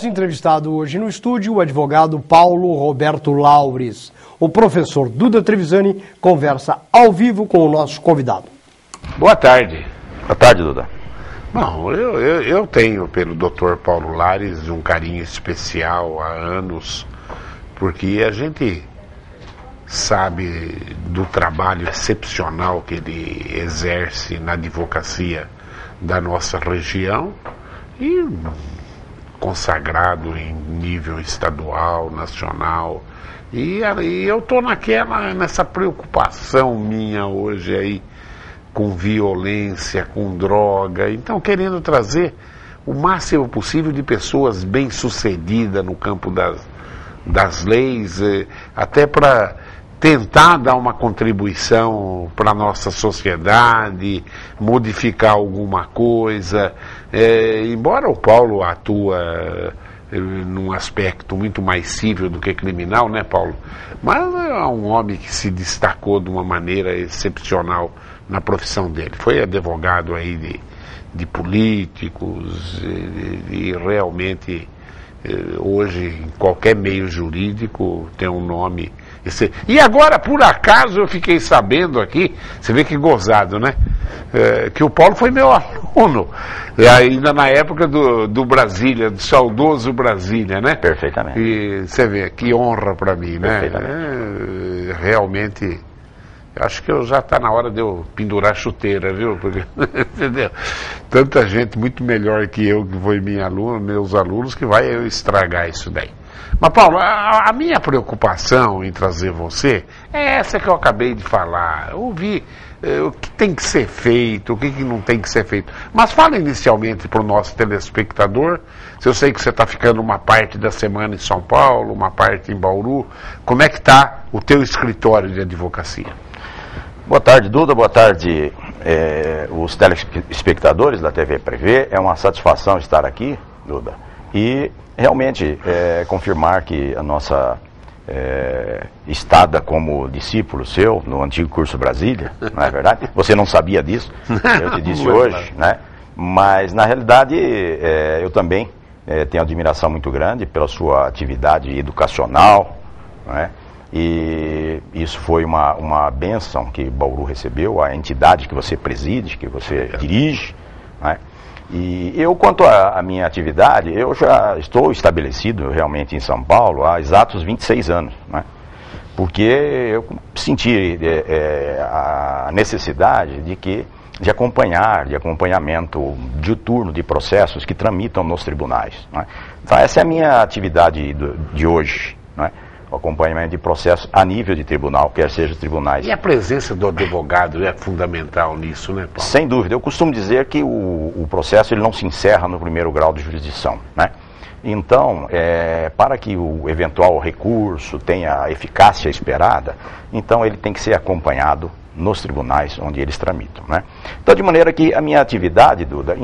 Entrevistado hoje no estúdio o advogado Paulo Roberto Laures. O professor Duda Trevisani conversa ao vivo com o nosso convidado. Boa tarde. Boa tarde, Duda. Bom, eu tenho pelo Dr. Paulo Laures um carinho especial há anos, porque a gente sabe do trabalho excepcional que ele exerce na advocacia da nossa região e consagrado em nível estadual, nacional. E eu estou nessa preocupação minha hoje aí com violência, com droga, então querendo trazer o máximo possível de pessoas bem-sucedidas no campo das leis, até para tentar dar uma contribuição para a nossa sociedade, modificar alguma coisa. Embora o Paulo atua num aspecto muito mais civil do que criminal, né, Paulo? Mas é um homem que se destacou de uma maneira excepcional na profissão dele. Foi advogado aí de políticos e realmente hoje em qualquer meio jurídico tem um nome. E agora, por acaso, eu fiquei sabendo aqui, você vê que gozado, né? Que o Paulo foi meu aluno, ainda na época do Brasília, do saudoso Brasília, né? Perfeitamente. E você vê, que honra para mim, né? Realmente, acho que já está na hora de eu pendurar chuteira, viu? Porque, entendeu? Tanta gente muito melhor que eu, que foi meus alunos, que vai estragar isso daí. Mas, Paulo, a minha preocupação em trazer você é essa que eu acabei de falar. Ouvir o que tem que ser feito, o que não tem que ser feito. Mas fala inicialmente para o nosso telespectador. Se eu sei que você está ficando uma parte da semana em São Paulo, uma parte em Bauru, como é que está o teu escritório de advocacia? Boa tarde, Duda. Boa tarde, os telespectadores da TV Prevê. É uma satisfação estar aqui, Duda. E realmente confirmar que a nossa estada como discípulo seu no antigo curso Brasília, não é verdade? Você não sabia disso, eu te disse hoje, né? Mas na realidade eu também tenho admiração muito grande pela sua atividade educacional, não é? E isso foi uma bênção que Bauru recebeu, a entidade que você preside, que você dirige, não é? E eu, quanto à minha atividade, eu já estou estabelecido realmente em São Paulo há exatos 26 anos, né? Porque eu senti a necessidade de acompanhamento diuturno de processos que tramitam nos tribunais, né? Então essa é a minha atividade de hoje, né? O acompanhamento de processos a nível de tribunal, quer seja tribunais. E a presença do advogado é fundamental nisso, né, Paulo? Sem dúvida. Eu costumo dizer que o processo ele não se encerra no primeiro grau de jurisdição, né? Então, para que o eventual recurso tenha a eficácia esperada, então ele tem que ser acompanhado nos tribunais onde eles tramitam, né? Então, de maneira que a minha atividade, Duda,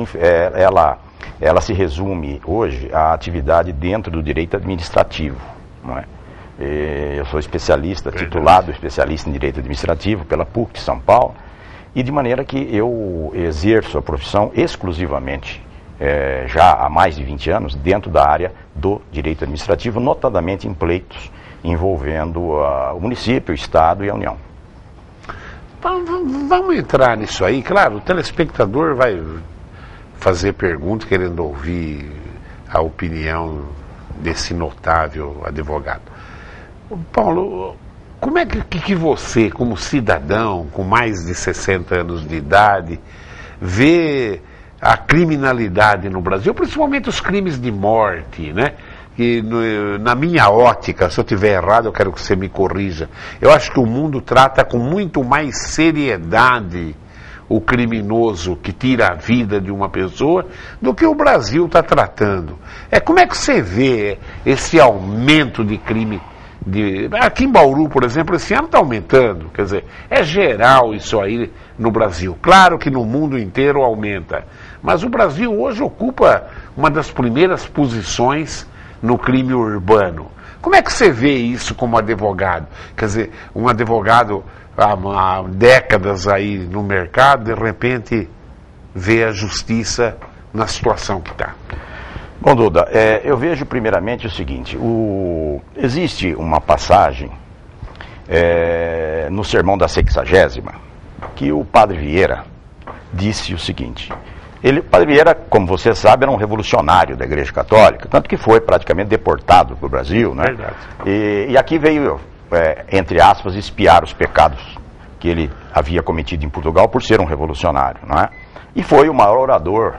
ela se resume hoje à atividade dentro do direito administrativo, não é? Eu sou especialista, titulado especialista em Direito Administrativo pela PUC de São Paulo, e de maneira que eu exerço a profissão exclusivamente, já há mais de 20 anos, dentro da área do Direito Administrativo, notadamente em pleitos envolvendo o município, o Estado e a União. Vamos entrar nisso aí, claro, o telespectador vai fazer perguntas querendo ouvir a opinião desse notável advogado. Paulo, como é que você, como cidadão com mais de 60 anos de idade, vê a criminalidade no Brasil, principalmente os crimes de morte, né? E na minha ótica, se eu estiver errado, eu quero que você me corrija. Eu acho que o mundo trata com muito mais seriedade o criminoso que tira a vida de uma pessoa do que o Brasil está tratando. Como é que você vê esse aumento de crime? Aqui em Bauru, por exemplo, esse ano está aumentando, quer dizer, é geral isso aí no Brasil. Claro que no mundo inteiro aumenta, mas o Brasil hoje ocupa uma das primeiras posições no crime urbano. Como é que você vê isso como advogado? Quer dizer, um advogado há décadas aí no mercado, de repente vê a justiça na situação que está. Bom, Duda, eu vejo primeiramente o seguinte, existe uma passagem no Sermão da 60ª, que o Padre Vieira disse o seguinte, o Padre Vieira, como você sabe, era um revolucionário da Igreja Católica, tanto que foi praticamente deportado para o Brasil, né? Verdade. E aqui veio, entre aspas, expiar os pecados que ele havia cometido em Portugal por ser um revolucionário, não é? E foi o maior orador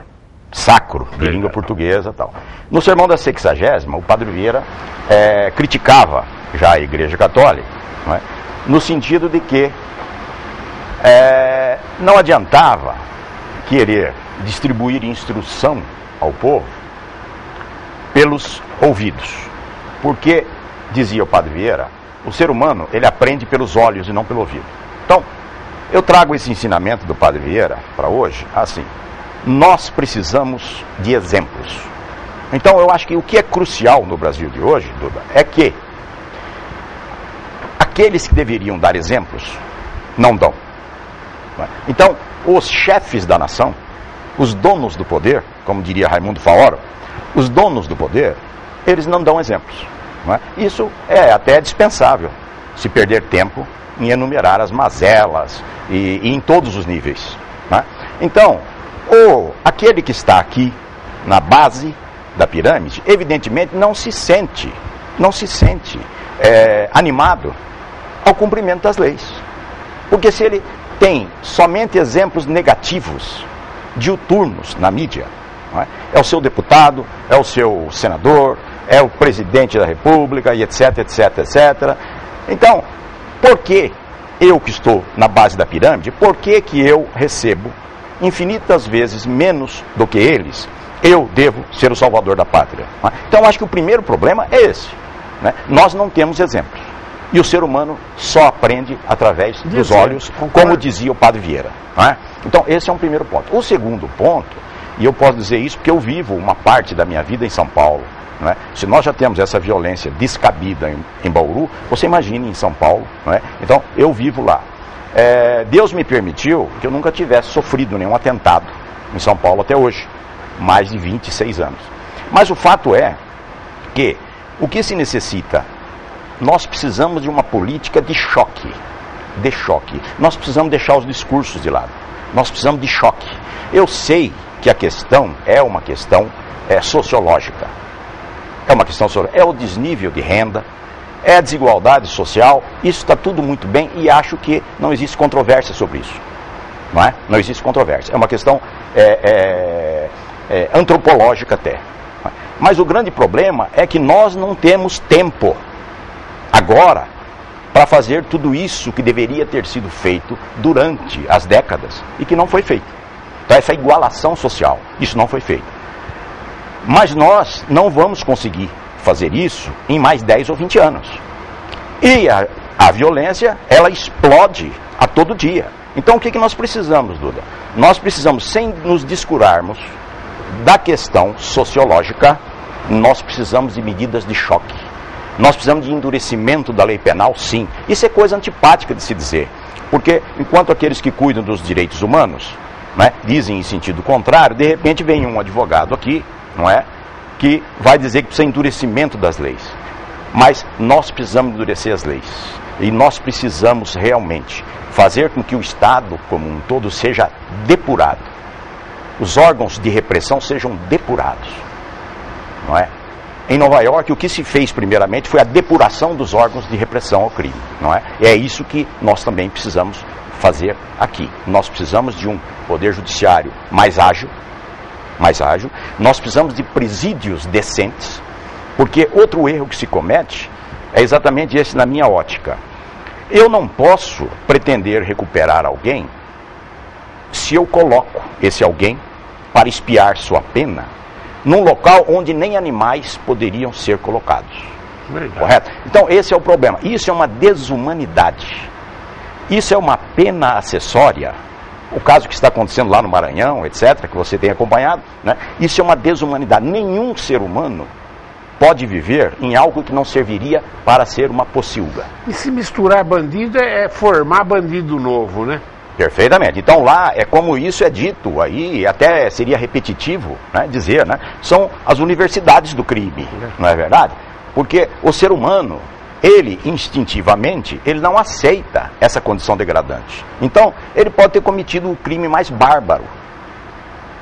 sacro de língua portuguesa e tal. No Sermão da 60ª, o Padre Vieira criticava já a Igreja Católica, não é? No sentido de que não adiantava querer distribuir instrução ao povo pelos ouvidos, porque, dizia o Padre Vieira, o ser humano ele aprende pelos olhos e não pelo ouvido. Então, eu trago esse ensinamento do Padre Vieira para hoje, assim, nós precisamos de exemplos. Então eu acho que o que é crucial no Brasil de hoje, Duda, é que aqueles que deveriam dar exemplos, não dão. Então, os chefes da nação, os donos do poder, como diria Raimundo Faoro, os donos do poder, eles não dão exemplos. Não é? Isso é até dispensável, se perder tempo em enumerar as mazelas e em todos os níveis. Não é? Então, aquele que está aqui na base da pirâmide, evidentemente não se sente animado ao cumprimento das leis. Porque se ele tem somente exemplos negativos, diuturnos na mídia, não é o seu deputado, é o seu senador, é o presidente da república, e etc, etc, etc. Então, por que eu que estou na base da pirâmide, por que eu recebo infinitas vezes menos do que eles, eu devo ser o salvador da pátria? Então, acho que o primeiro problema é esse. Né? Nós não temos exemplos. E o ser humano só aprende através dos olhos, como dizia o Padre Vieira. Não é? Então, esse é um primeiro ponto. O segundo ponto, e eu posso dizer isso porque eu vivo uma parte da minha vida em São Paulo. Não é? Se nós já temos essa violência descabida em Bauru, você imagine em São Paulo. Não é? Então, eu vivo lá. Deus me permitiu que eu nunca tivesse sofrido nenhum atentado em São Paulo até hoje, mais de 26 anos. Mas o fato é que o que se necessita, nós precisamos de uma política de choque, Nós precisamos deixar os discursos de lado, nós precisamos de choque. Eu sei que a questão é uma questão sociológica, é o desnível de renda, é a desigualdade social, isso está tudo muito bem e acho que não existe controvérsia sobre isso. Não é? Não existe controvérsia. É uma questão antropológica até. Mas o grande problema é que nós não temos tempo agora para fazer tudo isso que deveria ter sido feito durante as décadas e que não foi feito. Então essa igualação social, isso não foi feito. Mas nós não vamos conseguir fazer isso em mais 10 ou 20 anos. E a violência, ela explode a todo dia. Então o que nós precisamos, Duda? Nós precisamos, sem nos descurarmos da questão sociológica, nós precisamos de medidas de choque. Nós precisamos de endurecimento da lei penal, sim. Isso é coisa antipática de se dizer. Porque enquanto aqueles que cuidam dos direitos humanos, né, dizem em sentido contrário, de repente vem um advogado aqui, não é, que vai dizer que precisa de endurecimento das leis. Mas nós precisamos endurecer as leis. E nós precisamos realmente fazer com que o Estado como um todo seja depurado. Os órgãos de repressão sejam depurados. Não é? Em Nova York, o que se fez primeiramente foi a depuração dos órgãos de repressão ao crime. Não é? E é isso que nós também precisamos fazer aqui. Nós precisamos de um poder judiciário mais ágil, nós precisamos de presídios decentes, porque outro erro que se comete é exatamente esse na minha ótica. Eu não posso pretender recuperar alguém se eu coloco esse alguém para expiar sua pena num local onde nem animais poderiam ser colocados. Verdade. Correto? Então esse é o problema. Isso é uma desumanidade. Isso é uma pena acessória. O caso que está acontecendo lá no Maranhão, etc., que você tem acompanhado, né? Isso é uma desumanidade. Nenhum ser humano pode viver em algo que não serviria para ser uma pocilga. E se misturar bandido é formar bandido novo, né? Perfeitamente. Então lá é como isso é dito aí, até seria repetitivo, né, dizer, né? São as universidades do crime, não é verdade? Porque o ser humano, ele instintivamente, ele não aceita essa condição degradante. Então, ele pode ter cometido o crime mais bárbaro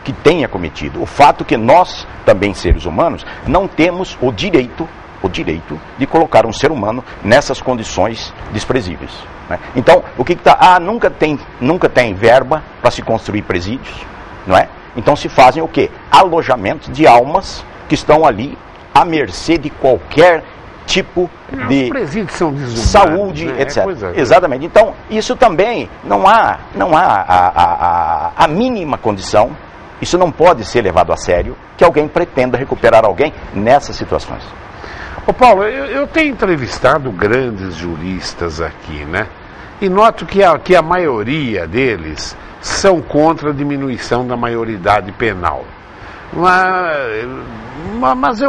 que tenha cometido. O fato que nós, também seres humanos, não temos o direito de colocar um ser humano nessas condições desprezíveis, né? Então, o que está? Nunca tem verba para se construir presídios, não é? Então se fazem o quê? Alojamentos de almas que estão ali à mercê de qualquer tipo de saúde, né? Etc. Exatamente. Então, isso também não há a mínima condição, isso não pode ser levado a sério, que alguém pretenda recuperar alguém nessas situações. Ô Paulo, eu tenho entrevistado grandes juristas aqui, né? E noto que a maioria deles são contra a diminuição da maioridade penal. Mas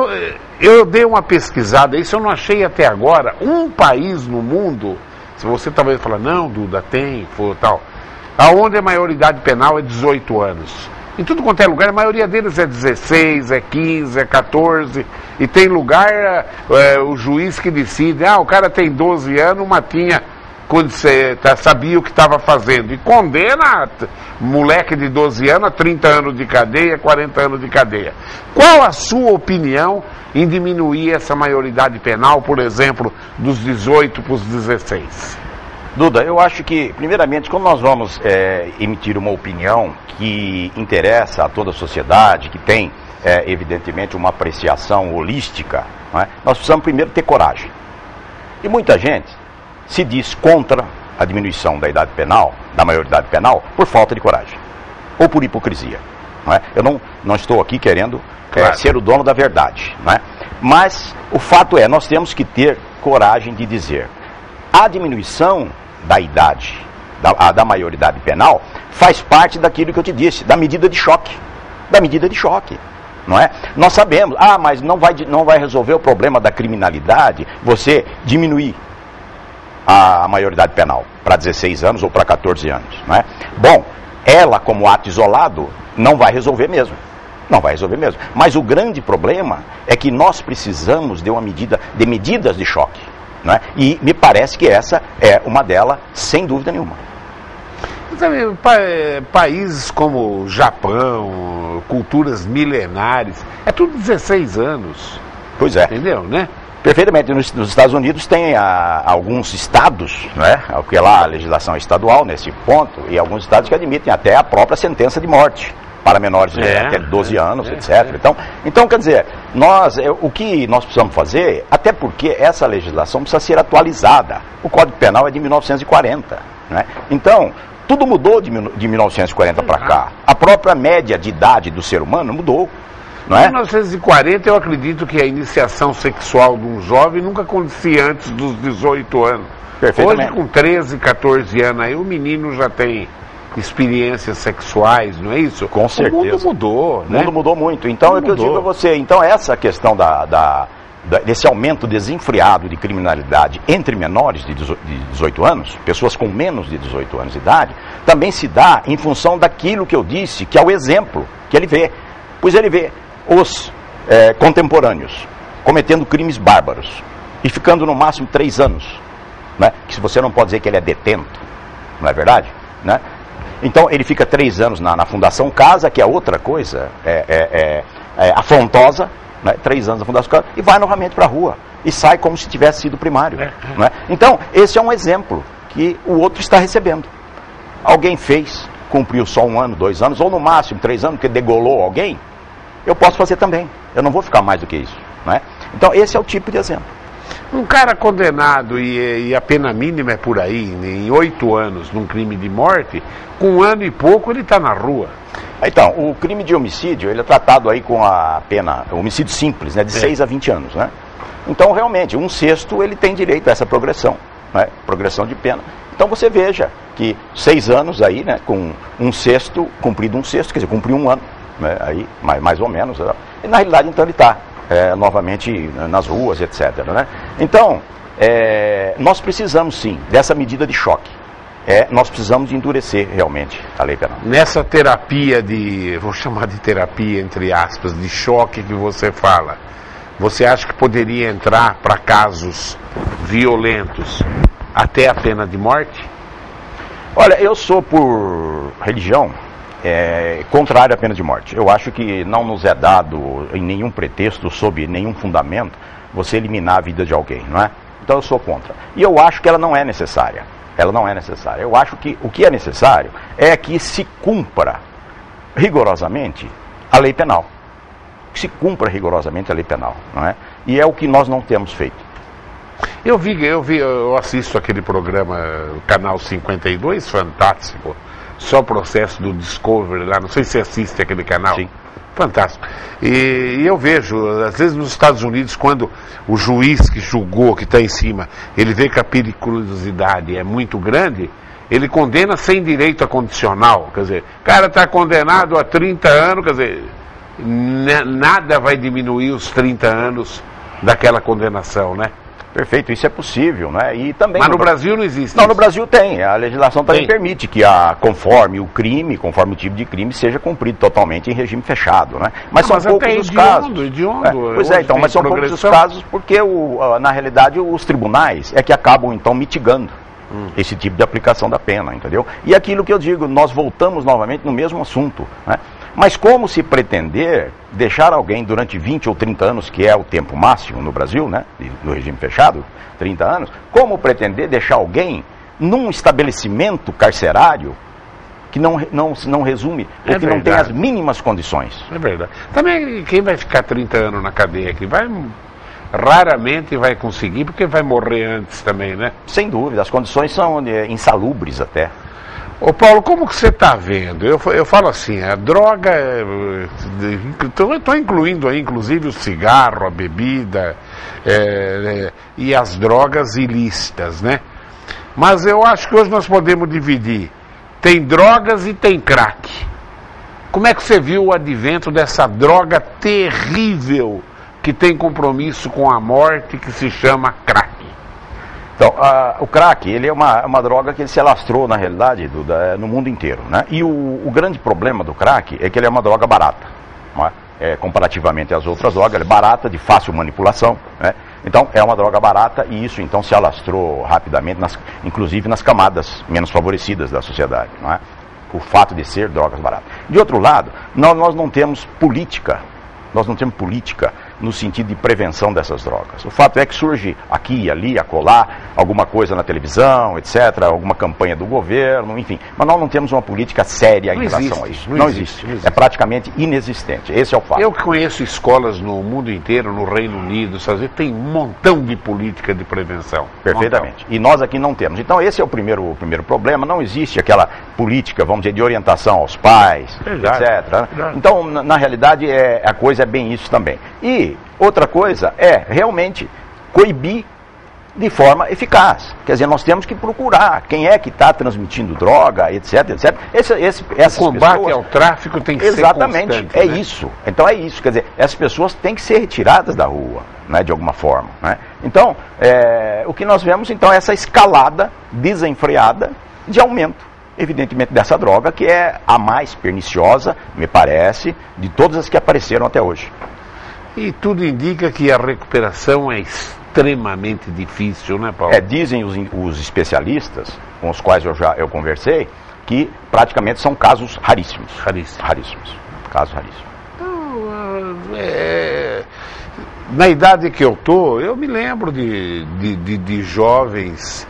eu dei uma pesquisada, isso eu não achei até agora, um país no mundo, se você talvez falar, não, Duda, tem, tal, aonde a maioridade penal é 18 anos. Em tudo quanto é lugar, a maioria deles é 16, é 15, é 14, e tem lugar, o juiz que decide, o cara tem 12 anos, matinha, quando você sabia o que estava fazendo, e condena moleque de 12 anos a 30 anos de cadeia, 40 anos de cadeia. Qual a sua opinião em diminuir essa maioridade penal, por exemplo, dos 18 para os 16? Duda, eu acho que, primeiramente, quando nós vamos emitir uma opinião que interessa a toda a sociedade, que tem, evidentemente, uma apreciação holística, não é? Nós precisamos primeiro ter coragem. E muita gente se diz contra a diminuição da idade penal, da maioridade penal, por falta de coragem, ou por hipocrisia. Não é? Eu não estou aqui querendo ser o dono da verdade, não é? Mas o fato é, nós temos que ter coragem de dizer, a diminuição da idade, da maioridade penal, faz parte daquilo que eu te disse, da medida de choque. Da medida de choque. Não é? Nós sabemos, mas não vai resolver o problema da criminalidade você diminuir a maioridade penal para 16 anos ou para 14 anos. Não é? Bom, ela como ato isolado não vai resolver mesmo. Não vai resolver mesmo. Mas o grande problema é que nós precisamos de medidas de choque. Não é? E me parece que essa é uma delas, sem dúvida nenhuma. Países como o Japão, culturas milenares, é tudo 16 anos. Pois é. Entendeu, né? Perfeitamente. Nos Estados Unidos tem alguns estados, não é? Porque lá a legislação é estadual nesse ponto, e alguns estados que admitem até a própria sentença de morte para menores de até 12 anos, etc. Então, quer dizer, o que nós precisamos fazer, até porque essa legislação precisa ser atualizada. O Código Penal é de 1940. Né? Então, tudo mudou de 1940 para cá. A própria média de idade do ser humano mudou. Não é? Em 1940, eu acredito que a iniciação sexual de um jovem nunca acontecia antes dos 18 anos. Hoje, com 13, 14 anos, aí o menino já tem experiências sexuais, não é isso? Com certeza. O mundo mudou, né? O mundo mudou muito. Então, é que eu digo a você, então essa questão desse aumento desenfreado de criminalidade entre menores de 18 anos, pessoas com menos de 18 anos de idade, também se dá em função daquilo que eu disse, que é o exemplo que ele vê. Pois ele vê os contemporâneos cometendo crimes bárbaros e ficando no máximo 3 anos, né? Que você não pode dizer que ele é detento, não é verdade? Né? Então ele fica 3 anos na Fundação Casa, que é outra coisa afrontosa, né? 3 anos na Fundação Casa, e vai novamente para a rua e sai como se tivesse sido primário. Né? Então esse é um exemplo que o outro está recebendo. Alguém fez, cumpriu só 1 ano, 2 anos, ou no máximo 3 anos, porque degolou alguém, eu posso fazer também. Eu não vou ficar mais do que isso. Né? Então esse é o tipo de exemplo. Um cara condenado e a pena mínima é por aí, em 8 anos, num crime de morte, com 1 ano e pouco ele está na rua. Então, o crime de homicídio, ele é tratado aí com a pena, homicídio simples, né, de 6 a 20 anos. Né? Então, realmente, 1/6 ele tem direito a essa progressão, né, progressão de pena. Então você veja que 6 anos aí, né, com 1/6, cumprido 1/6, quer dizer, cumpriu 1 ano, né, aí, mais ou menos. Né? E na realidade, então, ele está novamente nas ruas, etc. Né? Então, nós precisamos sim dessa medida de choque. nós precisamos endurecer realmente a lei penal. Nessa terapia vou chamar de terapia, entre aspas, de choque que você fala, você acha que poderia entrar para casos violentos até a pena de morte? Olha, eu sou, por religião, contrário à pena de morte. Eu acho que não nos é dado, em nenhum pretexto, sob nenhum fundamento, você eliminar a vida de alguém, não é? Então eu sou contra. E eu acho que ela não é necessária. Ela não é necessária. Eu acho que o que é necessário é que se cumpra rigorosamente a lei penal. Que se cumpra rigorosamente a lei penal, não é? E é o que nós não temos feito. Eu assisto aquele programa, Canal 52, fantástico, só o processo do Discovery lá, não sei se você assiste aquele canal. Sim. Fantástico. E eu vejo, às vezes nos Estados Unidos, quando o juiz que julgou, que está em cima, ele vê que a periculosidade é muito grande, ele condena sem direito a condicional. Quer dizer, o cara está condenado a 30 anos, quer dizer, nada vai diminuir os 30 anos daquela condenação, né? Perfeito, isso é possível, né? E também mas no Brasil não existe. Não, isso. no Brasil tem. A legislação também permite que, conforme o tipo de crime, seja cumprido totalmente em regime fechado, né? Mas são poucos os casos. Pois é, então, mas são poucos os casos porque, na realidade, os tribunais é que acabam, então, mitigando esse tipo de aplicação da pena, entendeu? E aquilo que eu digo, nós voltamos novamente no mesmo assunto, né? Mas como se pretender deixar alguém durante 20 ou 30 anos, que é o tempo máximo no Brasil, né, no regime fechado, 30 anos, como pretender deixar alguém num estabelecimento carcerário que não resume, ou que não tem as mínimas condições? É verdade. Também quem vai ficar 30 anos na cadeia aqui raramente vai conseguir, porque vai morrer antes também, né? Sem dúvida, as condições são insalubres até. Ô Paulo, como que você está vendo? Eu falo assim, a droga, estou incluindo aí inclusive o cigarro, a bebida e as drogas ilícitas, né? Mas eu acho que hoje nós podemos dividir, tem drogas e tem crack. Como é que você viu o advento dessa droga terrível que tem compromisso com a morte, que se chama crack? Então, o crack, ele é uma droga que ele se alastrou, na realidade, no mundo inteiro, né? E o grande problema do crack é que ele é uma droga barata, não é? Comparativamente às outras drogas, ele é barata, de fácil manipulação, né? Então, é uma droga barata e isso, então, se alastrou rapidamente, inclusive nas camadas menos favorecidas da sociedade, não é? O fato de ser drogas baratas. De outro lado, nós não temos política. Nós não temos política no sentido de prevenção dessas drogas. O fato é que surge aqui, ali, acolá, alguma coisa na televisão, etc., alguma campanha do governo, enfim. Mas nós não temos uma política séria em relação a isso. Não existe. É praticamente inexistente. Esse é o fato. Eu que conheço escolas no mundo inteiro, no Reino Unido, tem um montão de política de prevenção. Perfeitamente. E nós aqui não temos. Então esse é o primeiro problema. Não existe aquela política, vamos dizer, de orientação aos pais, etc. Verdade. Então, na realidade, a coisa é bem isso também. E outra coisa é realmente coibir de forma eficaz. Quer dizer, nós temos que procurar quem é que está transmitindo droga, etc, etc. Essas o combate pessoas, ao tráfico tem que exatamente, ser constante, né? Isso. Então é isso. Quer dizer, essas pessoas têm que ser retiradas da rua, né, de alguma forma, né? Então, o que nós vemos, então, é essa escalada desenfreada de aumento, evidentemente, dessa droga, que é a mais perniciosa, me parece, de todas as que apareceram até hoje. E tudo indica que a recuperação é extremamente difícil, né, Paulo? Dizem os especialistas, com os quais eu conversei, que praticamente são casos raríssimos. Raríssimos. Casos raríssimos. Então, na idade que eu tô, eu me lembro de jovens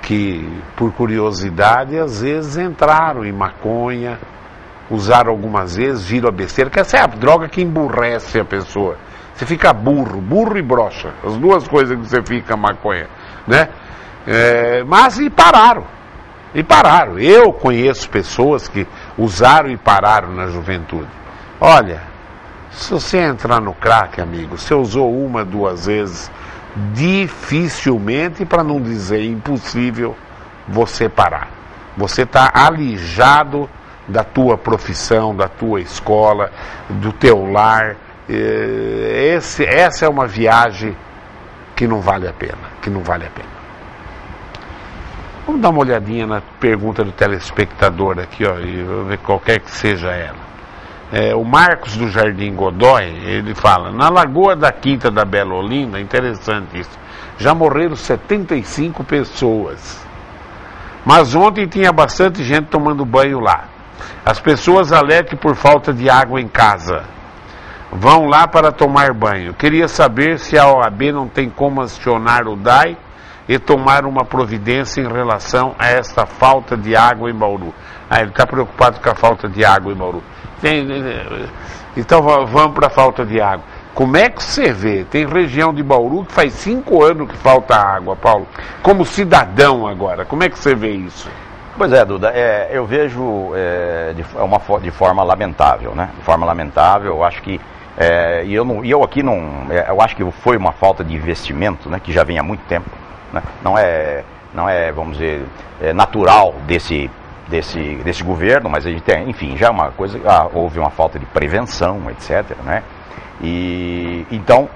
que, por curiosidade, às vezes entraram em maconha, usaram algumas vezes, viram a besteira, que essa é a droga que emburrece a pessoa. Você fica burro e broxa, as duas coisas que você fica maconha, né? Mas pararam. Eu conheço pessoas que usaram e pararam na juventude. Olha, se você entrar no crack, amigo, você usou uma, duas vezes, dificilmente, para não dizer impossível, você parar. Você está alijado da tua profissão, da tua escola, do teu lar. Essa é uma viagem que não vale a pena, Vamos dar uma olhadinha na pergunta do telespectador aqui, ó, e vou ver qualquer que seja ela. O Marcos do Jardim Godoy, ele fala, na Lagoa da Quinta da Bela Olinda, interessante isso, já morreram 75 pessoas. Mas ontem tinha bastante gente tomando banho lá. As pessoas alegam por falta de água em casa. Vão lá para tomar banho. Queria saber se a OAB não tem como acionar o DAI e tomar uma providência em relação a esta falta de água em Bauru. Ele está preocupado com a falta de água em Bauru. Então vamos para a falta de água. Como é que você vê? Tem região de Bauru que faz 5 anos que falta água, Paulo. Como cidadão agora, como é que você vê isso? Pois é, Duda, eu vejo de forma lamentável, né? De forma lamentável, eu acho que eu acho que foi uma falta de investimento, né? Que já vem há muito tempo, né? Não é, vamos dizer, natural desse governo, mas a gente tem, enfim, já é uma coisa, houve uma falta de prevenção, etc., né? E então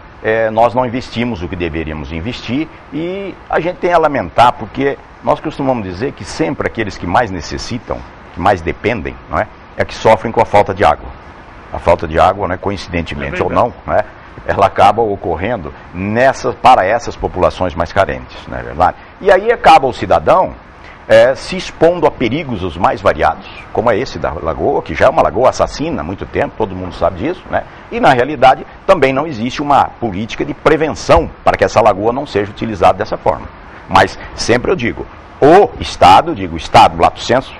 nós não investimos o que deveríamos investir e a gente tem a lamentar porque nós costumamos dizer que sempre aqueles que mais necessitam, que mais dependem, não é que sofrem com a falta de água. A falta de água, né, coincidentemente ou não, né, ela acaba ocorrendo para essas populações mais carentes, não é verdade? E aí acaba o cidadão se expondo a perigos os mais variados, como é esse da lagoa, que já é uma lagoa assassina há muito tempo, todo mundo sabe disso, né? E na realidade também não existe uma política de prevenção para que essa lagoa não seja utilizada dessa forma. Mas sempre eu digo, o Estado lato sensu,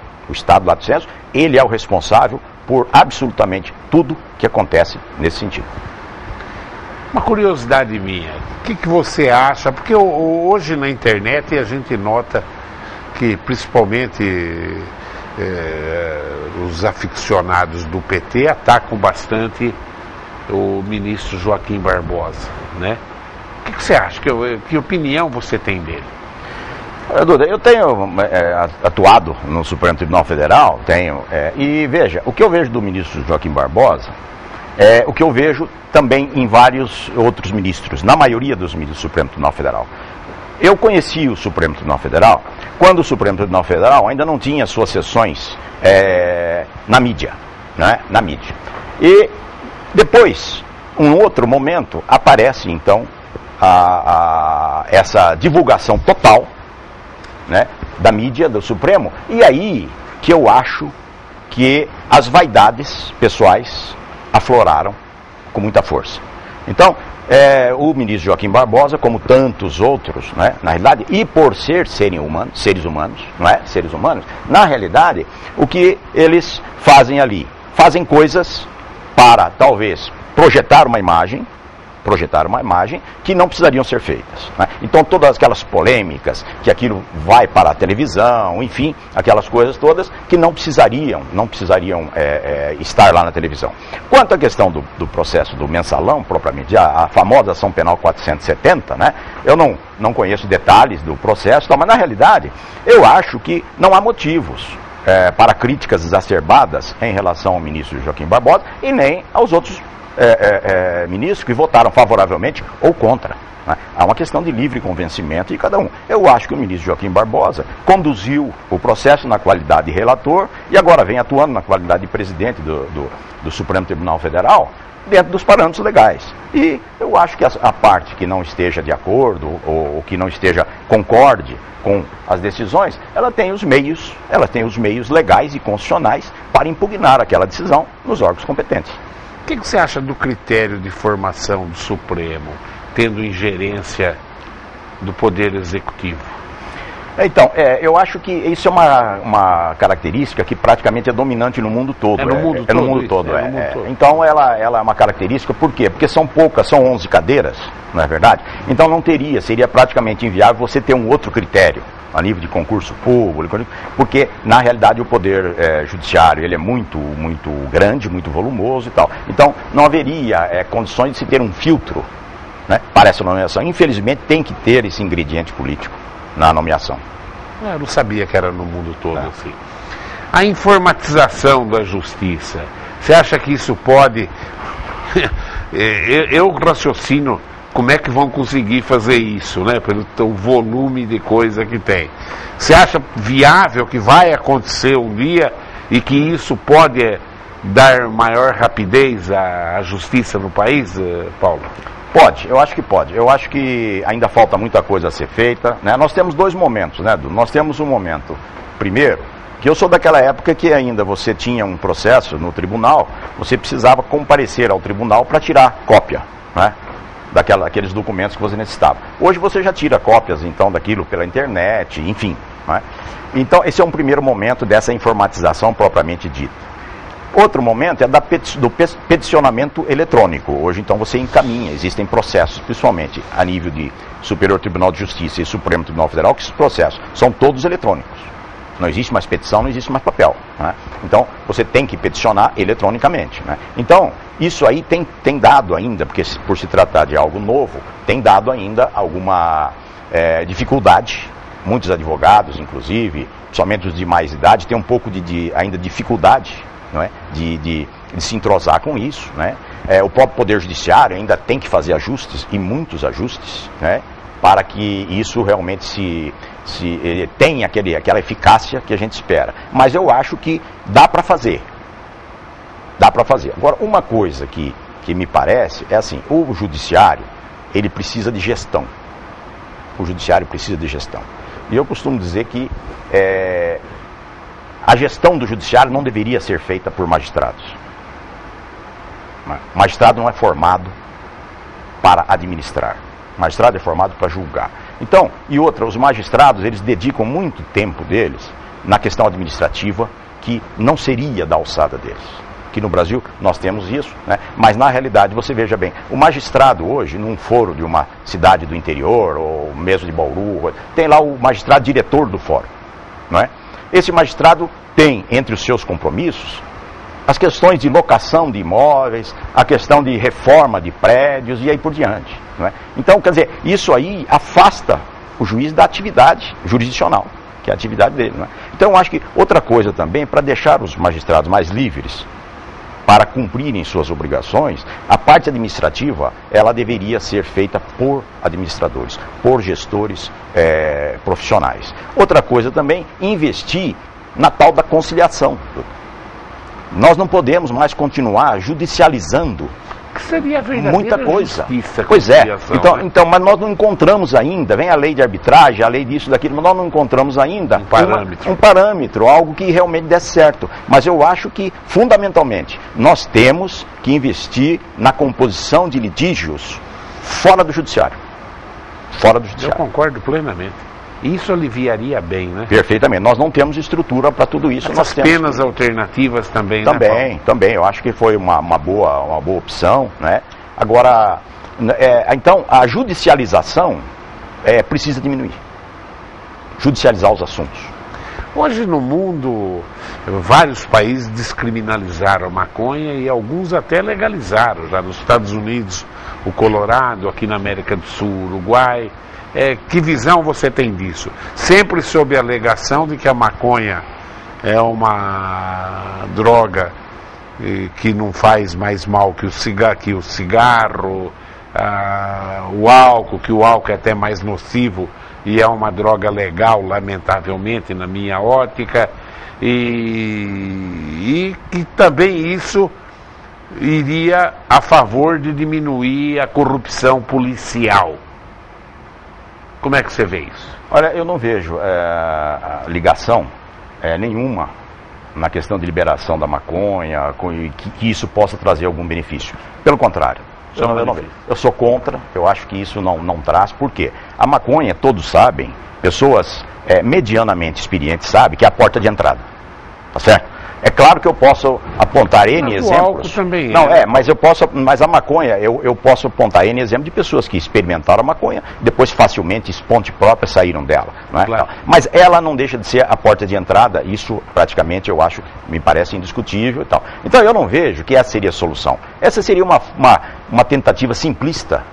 ele é o responsável por absolutamente tudo que acontece nesse sentido. Uma curiosidade minha, o que você acha? Porque hoje na internet a gente nota que principalmente os aficionados do PT atacam bastante o ministro Joaquim Barbosa, né? O que você acha? Que opinião você tem dele? Duda, eu tenho atuado no Supremo Tribunal Federal, e veja, o que eu vejo do ministro Joaquim Barbosa é o que eu vejo também em vários outros ministros, na maioria dos ministros do Supremo Tribunal Federal. Eu conheci o Supremo Tribunal Federal quando o Supremo Tribunal Federal ainda não tinha suas sessões na mídia, né? Na mídia. E depois, um outro momento, aparece então essa divulgação total, né, da mídia do Supremo, e aí que eu acho que as vaidades pessoais afloraram com muita força. Então, o ministro Joaquim Barbosa, como tantos outros, né, na realidade, e por seres humanos, não é? Seres humanos, na realidade, o que eles fazem ali? Fazem coisas para, talvez, projetar uma imagem que não precisariam ser feitas, né? Então todas aquelas polêmicas, que aquilo vai para a televisão, enfim, aquelas coisas todas que não precisariam estar lá na televisão. Quanto à questão do processo do mensalão, propriamente, a famosa ação penal 470, né? Eu não conheço detalhes do processo, mas na realidade eu acho que não há motivos para críticas exacerbadas em relação ao ministro Joaquim Barbosa e nem aos outros ministros que votaram favoravelmente ou contra, né? Há uma questão de livre convencimento de cada um. Eu acho que o ministro Joaquim Barbosa conduziu o processo na qualidade de relator e agora vem atuando na qualidade de presidente do Supremo Tribunal Federal dentro dos parâmetros legais. E eu acho que a parte que não esteja de acordo ou que não concorde com as decisões, ela tem os meios legais e constitucionais para impugnar aquela decisão nos órgãos competentes. O que você acha do critério de formação do Supremo, tendo ingerência do Poder Executivo? Então, eu acho que isso é uma característica que praticamente é dominante no mundo todo. No mundo todo. Então, ela é uma característica, por quê? Porque são 11 cadeiras, não é verdade? Então seria praticamente inviável você ter um outro critério a nível de concurso público, porque na realidade o poder judiciário ele é muito grande, muito volumoso e tal. Então não haveria condições de se ter um filtro, né, para essa nomeação. Infelizmente tem que ter esse ingrediente político na nomeação. Eu não sabia que era no mundo todo assim. A informatização da justiça, você acha que isso pode... eu raciocino como é que vão conseguir fazer isso, né? Pelo volume de coisa que tem. Você acha viável que vai acontecer um dia e que isso pode dar maior rapidez à justiça no país, Paulo? Pode, eu acho que pode. Eu acho que ainda falta muita coisa a ser feita, né? Nós temos dois momentos, né, Edu? Nós temos um momento, primeiro, que eu sou daquela época que ainda você tinha um processo no tribunal, você precisava comparecer ao tribunal para tirar cópia, né, daqueles documentos que você necessitava. Hoje você já tira cópias, então, daquilo pela internet, enfim, né? Então, esse é um primeiro momento dessa informatização propriamente dita. Outro momento é do peticionamento eletrônico. Hoje, então, você encaminha, existem processos, principalmente a nível de Superior Tribunal de Justiça e Supremo Tribunal Federal, que esses processos são todos eletrônicos. Não existe mais petição, não existe mais papel, né? Então, você tem que peticionar eletronicamente, né? Então, isso aí tem dado ainda, porque por se tratar de algo novo, tem dado ainda alguma dificuldade. Muitos advogados, inclusive, somente os de mais idade, têm um pouco ainda dificuldade, não é? de se entrosar com isso, né? O próprio Poder Judiciário ainda tem que fazer ajustes, e muitos ajustes, né? Para que isso realmente tenha aquela eficácia que a gente espera. Mas eu acho que dá para fazer. Dá para fazer. Agora, uma coisa que me parece é assim, o Judiciário, ele precisa de gestão. O Judiciário precisa de gestão. E eu costumo dizer que a gestão do Judiciário não deveria ser feita por magistrados. O magistrado não é formado para administrar. O magistrado é formado para julgar. Então, e outra, os magistrados, eles dedicam muito tempo deles na questão administrativa, que não seria da alçada deles. Aqui no Brasil nós temos isso, né? Mas na realidade, você veja bem, o magistrado hoje, num fórum de uma cidade do interior, ou mesmo de Bauru, tem lá o magistrado diretor do fórum, não é? Esse magistrado tem, entre os seus compromissos, as questões de locação de imóveis, a questão de reforma de prédios e aí por diante, não é? Então, quer dizer, isso aí afasta o juiz da atividade jurisdicional, que é a atividade dele, não é? Então, eu acho que outra coisa também, para deixar os magistrados mais livres para cumprirem suas obrigações, a parte administrativa, ela deveria ser feita por administradores, por gestores profissionais. Outra coisa também, investir na tal da conciliação. Nós não podemos mais continuar judicializando Que seria a verdadeira muita coisa. Justiça, pois é, conciliação, né? então, mas nós não encontramos ainda, vem a lei de arbitragem, a lei disso, daquilo, mas nós não encontramos ainda um parâmetro, algo que realmente dê certo. Mas eu acho que, fundamentalmente, nós temos que investir na composição de litígios fora do judiciário. Fora do Eu judiciário. concordo plenamente. Isso aliviaria bem, né? Perfeitamente. Nós não temos estrutura para tudo isso. Essas Nós temos penas alternativas também, né, Paulo? Também. Eu acho que foi uma boa opção, né? Agora, então, a judicialização precisa diminuir. Judicializar os assuntos. Hoje no mundo, vários países descriminalizaram a maconha e alguns até legalizaram. Já nos Estados Unidos, o Colorado, aqui na América do Sul, o Uruguai. Que visão você tem disso? Sempre sob a alegação de que a maconha é uma droga que não faz mais mal que o cigarro, o álcool, que o álcool é até mais nocivo e é uma droga legal, lamentavelmente, na minha ótica, e que também isso iria a favor de diminuir a corrupção policial. Como é que você vê isso? Olha, eu não vejo ligação nenhuma na questão de liberação da maconha, que isso possa trazer algum benefício. Pelo contrário, eu sou contra, eu acho que isso não traz. Por quê? A maconha, todos sabem, pessoas medianamente experientes sabem que é a porta de entrada. Tá certo? É claro que eu posso apontar N exemplos. O álcool também não, mas a maconha, eu posso apontar N exemplos de pessoas que experimentaram a maconha, depois facilmente, esponte própria, saíram dela. Não é? Claro. Mas ela não deixa de ser a porta de entrada, isso praticamente eu acho, me parece indiscutível e tal. Então eu não vejo que essa seria a solução. Essa seria uma tentativa simplista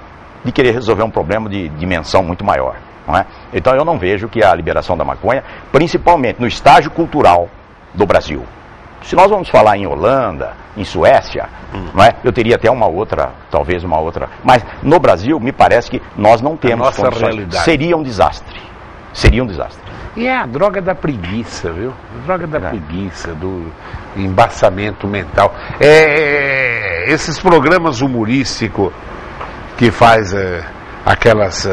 de querer resolver um problema de dimensão muito maior. Não é? Então eu não vejo que a liberação da maconha, principalmente no estágio cultural do Brasil, Se nós vamos falar em Holanda, em Suécia, não é? Eu teria até uma outra, talvez uma outra. Mas no Brasil, me parece que nós não temos nossa condições. Realidade. Seria um desastre. Seria um desastre. E é a droga da preguiça, viu? A droga da preguiça, do embaçamento mental. Esses programas humorísticos que faz aquelas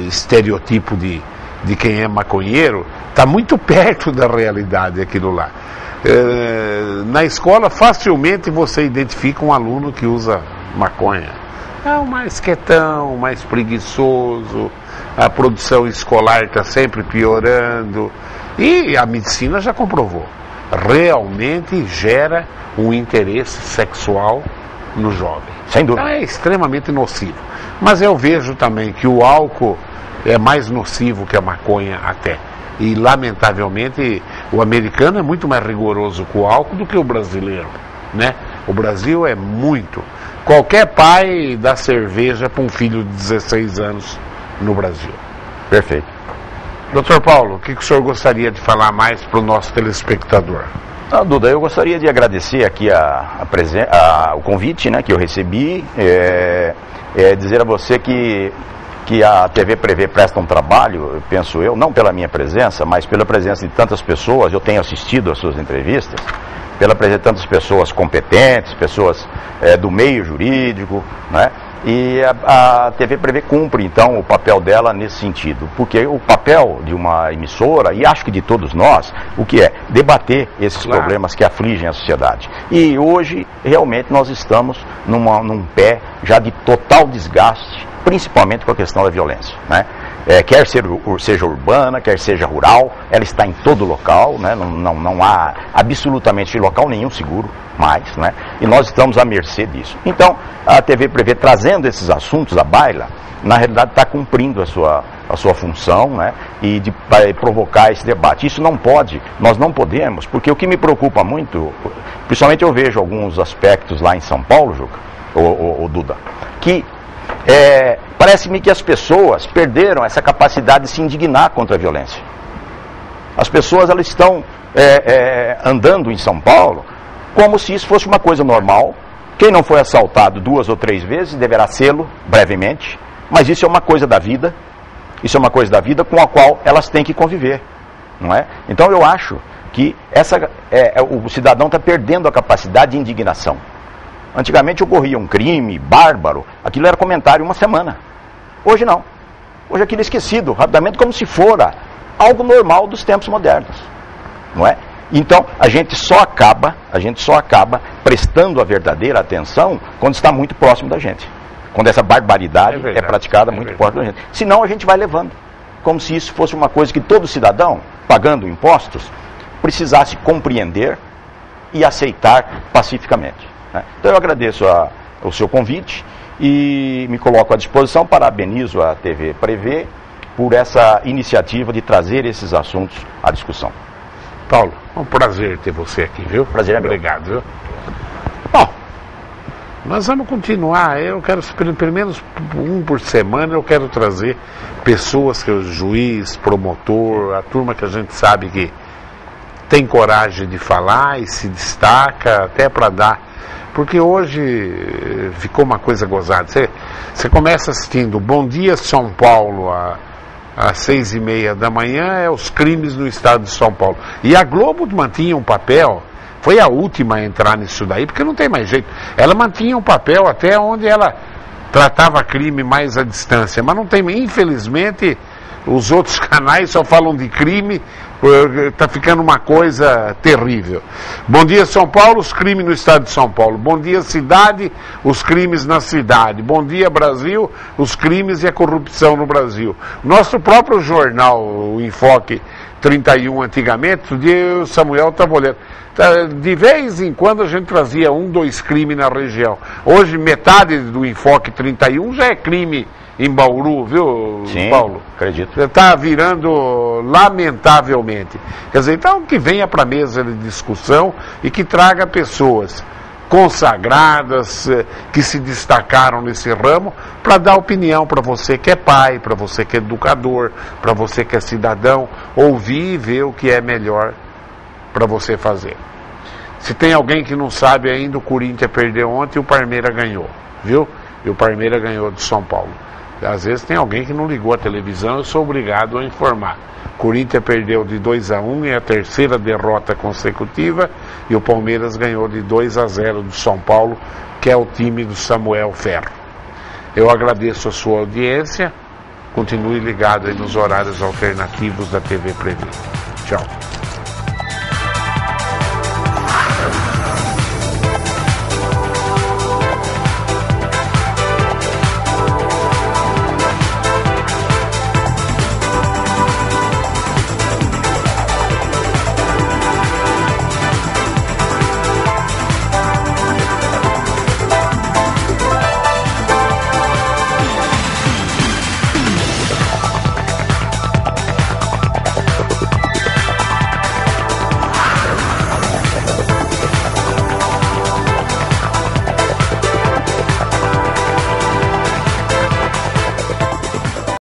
estereotipo de quem é maconheiro, está muito perto da realidade aquilo lá. Na escola, facilmente você identifica um aluno que usa maconha. É o mais quietão, o mais preguiçoso, a produção escolar está sempre piorando. E a medicina já comprovou. Realmente gera um interesse sexual no jovem. Sem dúvida. Então é extremamente nocivo. Mas eu vejo também que o álcool é mais nocivo que a maconha até. E, lamentavelmente, o americano é muito mais rigoroso com o álcool do que o brasileiro, né? O Brasil é muito. Qualquer pai dá cerveja para um filho de 16 anos no Brasil. Perfeito. Doutor Paulo, o que o senhor gostaria de falar mais para o nosso telespectador? Duda, eu gostaria de agradecer aqui o convite, né, que eu recebi, dizer a você que a TV Prevê presta um trabalho, penso eu, não pela minha presença, mas pela presença de tantas pessoas. Eu tenho assistido às suas entrevistas, pela presença de tantas pessoas competentes, pessoas do meio jurídico, né? E a TV Prevê cumpre, então, o papel dela nesse sentido, porque o papel de uma emissora, e acho que de todos nós, o que é? Debater esses problemas que afligem a sociedade. E hoje, realmente, nós estamos num pé já de total desgaste, principalmente com a questão da violência, né? Quer seja urbana, quer seja rural, ela está em todo local, né? Não há absolutamente local nenhum seguro mais, né? E nós estamos à mercê disso. Então, a TV Prevê, trazendo esses assuntos à baila, na realidade está cumprindo a sua função, né? E de provocar esse debate. Isso não pode, nós não podemos, porque o que me preocupa muito, principalmente eu vejo alguns aspectos lá em São Paulo, Juca, o Duda, que parece-me que as pessoas perderam essa capacidade de se indignar contra a violência. As pessoas, elas estão andando em São Paulo como se isso fosse uma coisa normal. Quem não foi assaltado 2 ou 3 vezes deverá sê-lo brevemente, mas isso é uma coisa da vida. Isso é uma coisa da vida com a qual elas têm que conviver, não é? Então eu acho que o cidadão está perdendo a capacidade de indignação. Antigamente ocorria um crime bárbaro, aquilo era comentário uma semana. Hoje não. Hoje aquilo é esquecido rapidamente, como se fora algo normal dos tempos modernos, não é? Então a gente só acaba prestando a verdadeira atenção quando está muito próximo da gente, quando essa barbaridade é praticada muito próximo da gente. Senão a gente vai levando, como se isso fosse uma coisa que todo cidadão, pagando impostos, precisasse compreender e aceitar pacificamente, né? Então eu agradeço o seu convite e me coloco à disposição, parabenizo a TV Prevê por essa iniciativa de trazer esses assuntos à discussão. Paulo, é um prazer ter você aqui, viu? Prazer é meu. Obrigado, viu? Bom, nós vamos continuar. Eu quero, pelo menos um por semana, eu quero trazer pessoas que o juiz, promotor, a turma que a gente sabe que tem coragem de falar e se destaca até para dar. Porque hoje ficou uma coisa gozada. Você começa assistindo Bom Dia São Paulo às 6h30 da manhã, os crimes no estado de São Paulo. E a Globo mantinha um papel, foi a última a entrar nisso daí, porque não tem mais jeito. Ela mantinha um papel até onde ela tratava crime mais à distância, mas não tem, infelizmente, os outros canais só falam de crime. Está ficando uma coisa terrível. Bom Dia São Paulo, os crimes no estado de São Paulo. Bom Dia Cidade, os crimes na cidade. Bom Dia Brasil, os crimes e a corrupção no Brasil. Nosso próprio jornal, o Enfoque 31, antigamente, o Samuel estava olhando. De vez em quando a gente trazia 2 crimes na região. Hoje metade do Enfoque 31 já é crime em Bauru, viu, sim, Paulo? Acredito. Está virando, lamentavelmente. Quer dizer, então que venha para a mesa de discussão e que traga pessoas consagradas, que se destacaram nesse ramo, para dar opinião para você que é pai, para você que é educador, para você que é cidadão, ouvir e ver o que é melhor para você fazer. Se tem alguém que não sabe ainda, o Corinthians perdeu ontem e o Palmeiras ganhou, viu? E o Palmeiras ganhou do São Paulo. Às vezes tem alguém que não ligou a televisão, eu sou obrigado a informar. O Corinthians perdeu de 2-1, é a terceira derrota consecutiva, e o Palmeiras ganhou de 2-0 do São Paulo, que é o time do Samuel Ferro. Eu agradeço a sua audiência, continue ligado aí nos horários alternativos da TV Prevê. Tchau.